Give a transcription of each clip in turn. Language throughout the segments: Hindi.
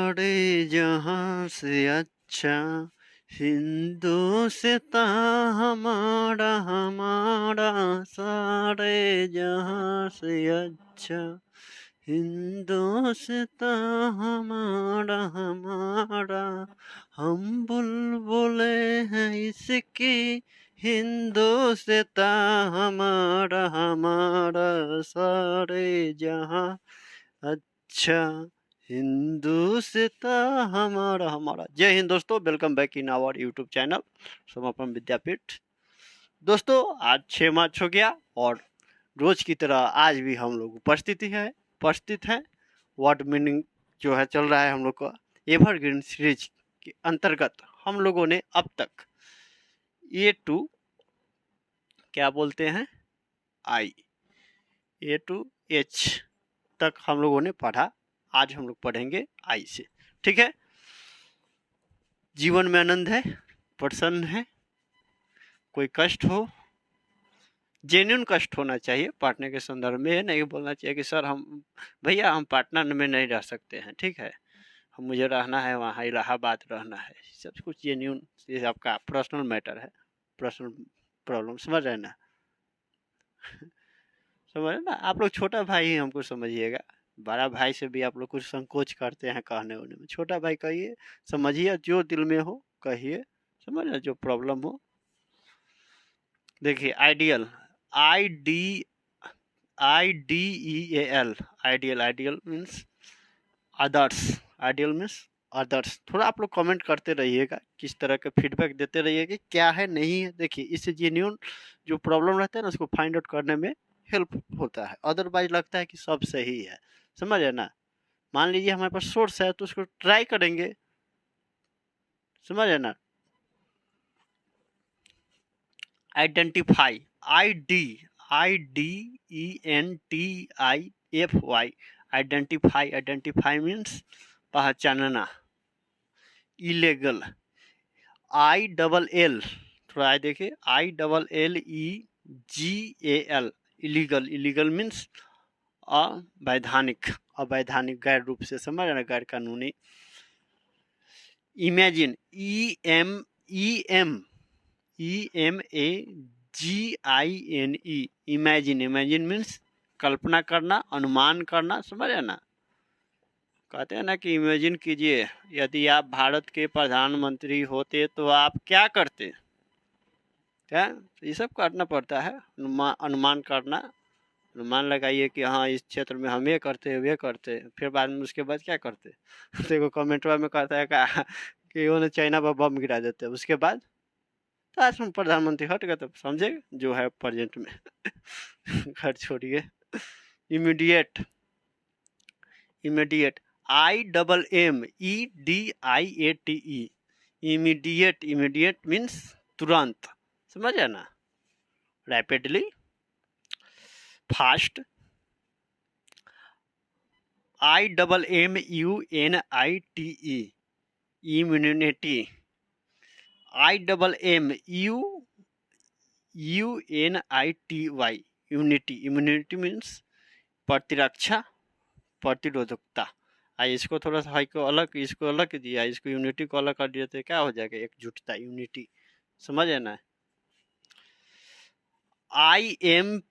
सारे जहां से अच्छा हिंदुस्तां हमारा हमारा, सारे जहां से अच्छा हिंदुस्तां हमारा हमारा। हम बुलबुले हैं इसकी, हिंदुस्तां हमारा हमारा, सारे जहां अच्छा हिंदुस्तां हमारा हमारा। जय हिंद दोस्तों, welcome back in our YouTube channel Samapan Vidyapeeth. दोस्तों आज 6 मार्च हो गया और रोज की तरह आज भी हम लोग उपस्थित हैं। वर्ड मीनिंग जो है चल रहा है हम लोग का एवरग्रीन सीरीज के अंतर्गत। हम लोगों ने अब तक ए टू क्या बोलते हैं आई, ए टू एच तक हम लोगों ने पढ़ा। आज हम लोग पढ़ेंगे आई से, ठीक है। जीवन में आनंद है, प्रसन्न है, कोई कष्ट हो, जेन्युइन कष्ट होना चाहिए पढ़ने के संदर्भ में। नहीं बोलना चाहिए कि सर हम भैया हम पटना में नहीं रह सकते हैं, ठीक है, हम मुझे रहना है वहाँ इलाहाबाद रहना है। सब कुछ जेन्युइन, ये आपका पर्सनल मैटर है, पर्सनल प्रॉब्लम, समझ रहे ना समझ रहे ना आप लोग। छोटा भाई ही हमको समझिएगा, बड़ा भाई से भी आप लोग कुछ संकोच करते हैं कहने होने में। छोटा भाई कहिए, समझिए, जो दिल में हो कहिए, समझ रहे, जो प्रॉब्लम हो। देखिए ideal, IDEAL, ideal means others, ideal means others. थोड़ा आप लोग कमेंट करते रहिएगा, किस तरह के फीडबैक देते रहिएगा कि क्या है नहीं है। देखिए इससे जेन्युइन जो प्रॉब्लम रहता है ना उसको फाइंड आउट करने में हेल्प होता है। अदरवाइज लगता है कि सब सही है, समझ है ना। मान लीजिए हमारे पास सोर्स है तो उसको ट्राई करेंगे, समझ है ना। आइडेंटिफाई, IDENTIFY, आइडेंटिफाई मीन्स पहचानना। इलेगल, ILL, थोड़ा आई देखिए, ILLEGAL, इलीगल मीन्स अवैधानिक, गैर रूप से, समझ रहे, गैर कानूनी। इमेजिन, EMAGINE, इमेजिन मीन्स कल्पना करना, अनुमान करना, समझ रहे ना। कहते हैं ना कि इमेजिन कीजिए यदि आप भारत के प्रधानमंत्री होते तो आप क्या करते, क्या ये सब करना पड़ता है। अनुमान करना, अनुमान लगाइए कि हाँ इस क्षेत्र में हम ये करते वे करते, फिर बाद में उसके बाद क्या करते। देखो कमेंटवा में कहता है कि उन्होंने चाइना पर बम गिरा देते, उसके बाद तो आज हम प्रधानमंत्री हट गए, तो समझे जो है प्रेजेंट में। घर छोड़िए। इमीडिएट, IMMEDIATE, इमीडिएट मीन्स तुरंत, समझे ना। Rapidly, fast, IMMUNITE, immunity, IMMUNITY, immunity means प्रतिरक्षा, प्रतिरोधकता। आज इसको थोड़ा सा हाई को अलग, इसको अलग दिया, इसको यूनिटी को अलग कर दिया तो क्या हो जाएगा, एकजुटता, यूनिटी, समझ है ना। IMPARTIALITY,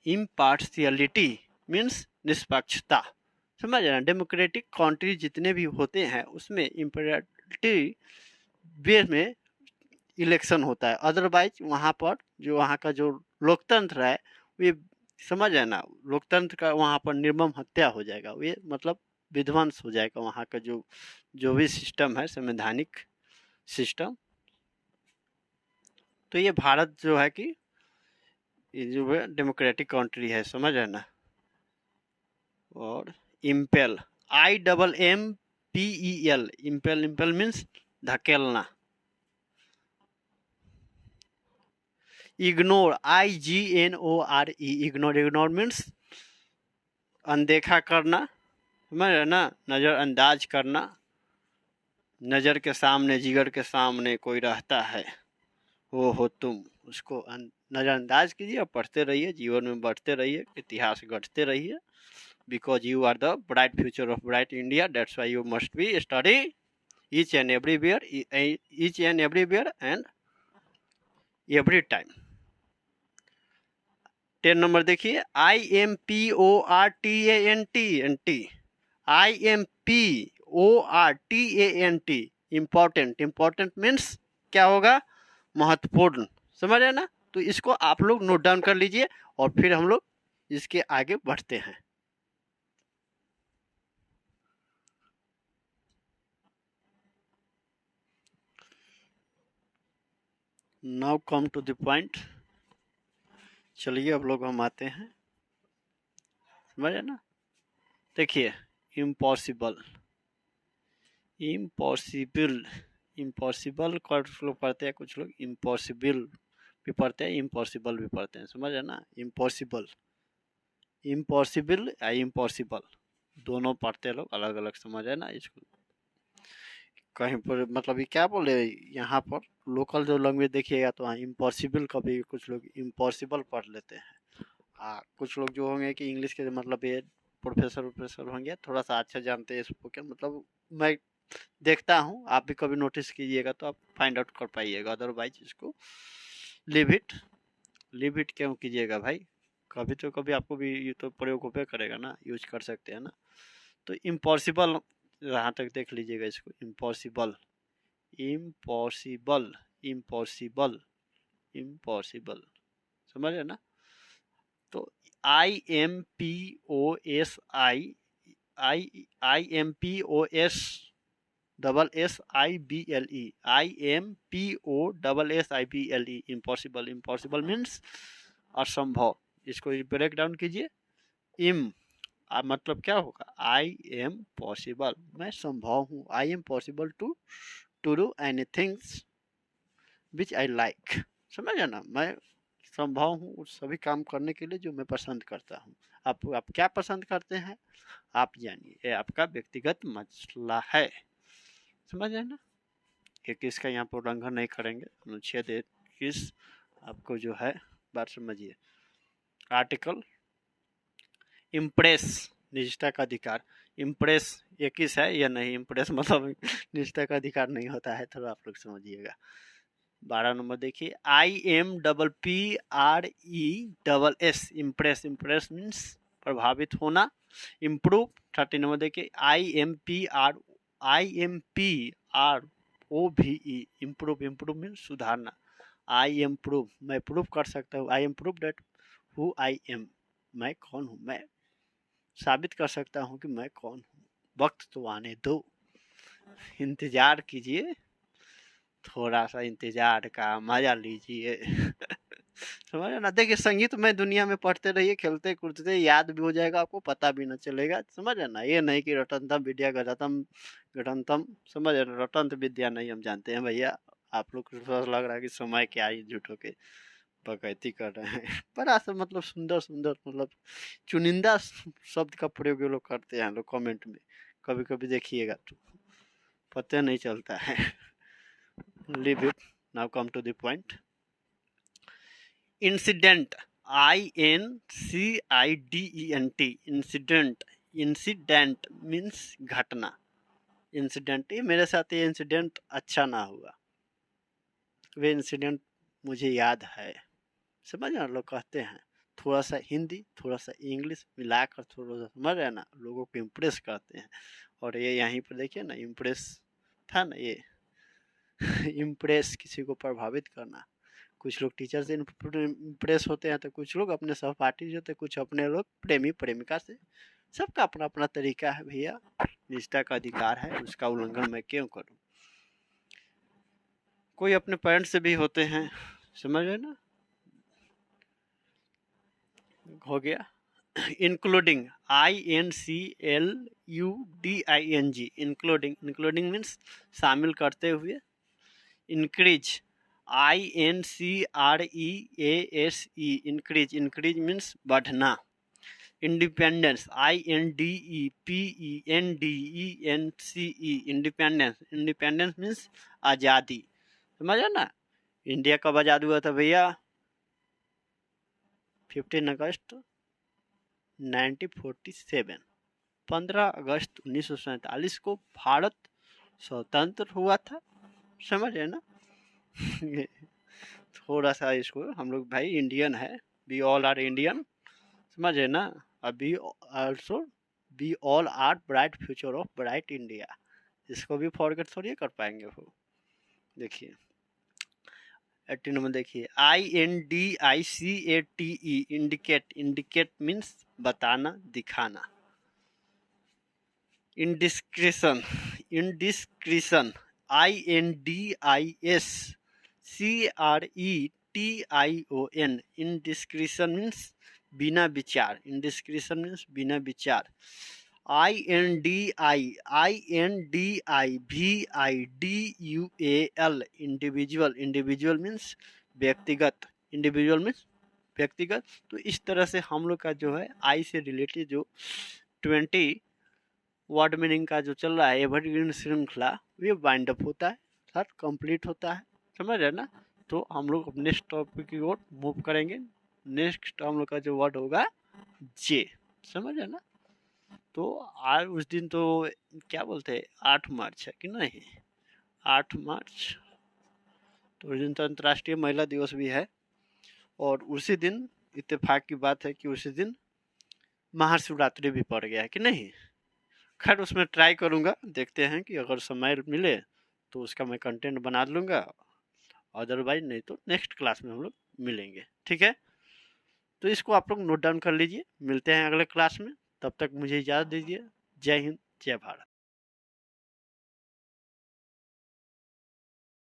इम्पार्शियलिटी मीन्स निष्पक्षता, समझ ना। डेमोक्रेटिक कंट्री जितने भी होते हैं उसमें इम्पेरेटिव वे में इलेक्शन होता है। अदरवाइज वहाँ पर जो वहाँ का जो लोकतंत्र है वे, समझ है ना, लोकतंत्र का वहाँ पर निर्मम हत्या हो जाएगा, वे मतलब विध्वंस हो जाएगा वहाँ का जो भी सिस्टम है, संवैधानिक सिस्टम। तो ये भारत जो है कि ये जो है डेमोक्रेटिक कंट्री है, समझ है ना। और इम्पेल, IMMPEL, इम्पेल मीन्स धकेलना। इग्नोर, IGNORE, इग्नोर मीन्स अनदेखा करना, समझ रहे ना, नज़रअंदाज करना। नज़र के सामने, जिगर के सामने कोई रहता है, वो हो तुम, उसको नज़रअंदाज कीजिए और पढ़ते रहिए, जीवन में बढ़ते रहिए, इतिहास गढ़ते रहिए, because you are the bright future of bright India, that's why you must be study each and everywhere and every time. 10 number देखिए, IMPORTANT, IMPORTANT, important. Important means क्या होगा? महत्वपूर्ण, समझ रहे ना? तो इसको आप लोग नोट डाउन कर लीजिए और फिर हम लोग इसके आगे बढ़ते हैं। Now come to the point. चलिए अब लोग हम आते हैं, समझ रहे ना? देखिए, इम्पॉसिबल, इम्पॉसिबल, इम्पॉसिबल कुछ लोग पढ़ते हैं, कुछ लोग इम्पॉसिबल भी पढ़ते हैं, इम्पॉसिबल भी पढ़ते हैं, समझ रहे ना? इम्पॉसिबल, इम्पॉसिबल या इम्पॉसिबल दोनों पढ़ते हैं लोग, अलग अलग, समझ है ना? इसको कहीं पर मतलब ये क्या बोले, यहाँ पर लोकल जो लैंग्वेज देखिएगा तो हाँ इम्पॉसिबल, कभी कुछ लोग इम्पॉसिबल पढ़ लेते हैं। कुछ लोग जो होंगे कि इंग्लिश के मतलब ये प्रोफेसर होंगे, थोड़ा सा अच्छा जानते हैं इसको, क्या मतलब मैं देखता हूँ, आप भी कभी नोटिस कीजिएगा तो आप फाइंड आउट कर पाइएगा, अदरवाइज इसको लिव इट क्यों कीजिएगा भाई? कभी तो कभी आपको भी ये तो प्रयोग होपे करेगा ना, यूज कर सकते हैं ना। तो इम्पॉसिबल यहाँ तक देख लीजिएगा इसको, इम्पॉसिबल, इम्पॉसिबल, इम्पॉसिबल, इम्पॉसिबल, समझ रहे ना? तो IMPOSIBLE, इम्पॉसिबल, इम्पॉसिबल मीन्स असंभव। इसको ब्रेक डाउन कीजिए, मतलब क्या होगा? आई एम पॉसिबल, मैं संभव हूँ, I am possible to do anythings which I like, समझ ना? मैं संभव हूँ उस सभी काम करने के लिए जो मैं पसंद करता हूँ। आप क्या पसंद करते हैं आप जानिए, ये आपका व्यक्तिगत मसला है, समझ है ना? एक इसका यहाँ पर उल्लंघन नहीं करेंगे, अनुच्छेद 21 आपको जो है बात समझिए। आर्टिकल इम्प्रेस, निजता का अधिकार, इम्प्रेस 21 है या नहीं? इम्प्रेस मतलब निजता का अधिकार नहीं होता है, थोड़ा आप लोग समझिएगा। 12 नंबर देखिए, IMPPRESS, इम्प्रेस, इम्प्रेस मीन्स प्रभावित होना। इम्प्रूव 30 नंबर देखिए, IMPROVE, इम्प्रूव, इम्प्रूव मीन्स सुधारना। आई इम्प्रूव, मैं प्रूव कर सकता हूँ, I improve that who I am, मैं कौन हूँ, मैं साबित कर सकता हूँ कि मैं कौन हूँ। वक्त तो आने दो, इंतजार कीजिए, थोड़ा सा इंतजार का मजा लीजिए। समझ ना? देखिए, संगीत में दुनिया में पढ़ते रहिए, खेलते कूदते, याद भी हो जाएगा, आपको पता भी ना चलेगा, समझ ना? ये नहीं कि रटनतम विद्या गणतम गणतम, समझ ना? रटंत विद्या नहीं हम जानते हैं भैया। आप लोग को लग रहा है कि समय क्या ही झूठों के बकैती कर रहे हैं। बड़ा सा मतलब सुंदर सुंदर, मतलब चुनिंदा शब्द का प्रयोग ये लोग करते हैं लोग कमेंट में, कभी कभी देखिएगा तो पता नहीं चलता है। Leave it. Now come to the point. Incident, INCIDENT, incident, incident means घटना। इंसिडेंट, ये मेरे साथ ये इंसिडेंट अच्छा ना हुआ, वे इंसिडेंट मुझे याद है, समझ ना? लोग कहते हैं, थोड़ा सा हिंदी थोड़ा सा इंग्लिश मिलाकर थोड़ा सा, समझ रहे ना? लोगों को इम्प्रेस करते हैं। और ये यहीं पर देखिए ना, इम्प्रेस था ना ये। इम्प्रेस, किसी को प्रभावित करना। कुछ लोग टीचर से इम्प्रेस होते हैं, तो कुछ लोग अपने सहपाठी से होते हैं, कुछ अपने लोग प्रेमी प्रेमिका से। सबका अपना अपना तरीका है भैया, निजता का अधिकार है, उसका उल्लंघन मैं क्यों करूं? कोई अपने पेरेंट्स से भी होते हैं, समझ रहे ना? हो गया। Including, INCLUDING, including, including means शामिल करते हुए। Increase, INCREASE, increase, increase means बढ़ना। Independence, INDEPENDENCE, independence, independence means आज़ादी, समझ ना? इंडिया कब आज़ाद हुआ था भैया? 15 अगस्त 1947, 15 अगस्त 1947 को भारत स्वतंत्र हुआ था। समझ रहे ना? थोड़ा सा इसको हम लोग भाई इंडियन है, वी ऑल आर इंडियन, समझ रहे ना? अभी also we all are bright future of bright India, इसको भी फॉरगेट थोड़ी कर पाएंगे वो। देखिए 18 नंबर देखिए, INDICATE, इंडिकेट, इंडिकेट मीन्स बताना, दिखाना। इंडिस्क्रिशन, इंडिस्क्रिशन, INDISCRETION, इंडिस्क्रिशन मीन्स बिना विचार, इंडिस्क्रिशन मीन्स बिना विचार। INDIVIDUAL, इंडिविजुअल, इंडिविजुअल मीन्स व्यक्तिगत, इंडिविजुअल मीन्स व्यक्तिगत। तो इस तरह से हम लोग का जो है आई से रिलेटेड जो 20 वर्ड मीनिंग का जो चल रहा है एवरग्रीन श्रृंखला, ये वाइंड अप होता है, सर कंप्लीट होता है। समझ रहे ना? तो हम लोग नेक्स्ट टॉपिक की ओर मूव करेंगे। नेक्स्ट हम लोग का जो वर्ड होगा जे। समझ रहे ना? तो आज उस दिन तो क्या बोलते हैं 8 मार्च है कि नहीं, 8 मार्च, तो उस दिन तो अंतर्राष्ट्रीय महिला दिवस भी है। और उसी दिन इत्तेफाक की बात है कि उसी दिन महाशिवरात्रि भी पड़ गया है कि नहीं। खैर उसमें ट्राई करूँगा, देखते हैं कि अगर समय मिले तो उसका मैं कंटेंट बना लूँगा, अदरवाइज नहीं तो नेक्स्ट क्लास में हम लोग मिलेंगे। ठीक है, तो इसको आप लोग नोट डाउन कर लीजिए। मिलते हैं अगले क्लास में, तब तक मुझे इजाज़त दीजिए। जय हिंद, जय भारत।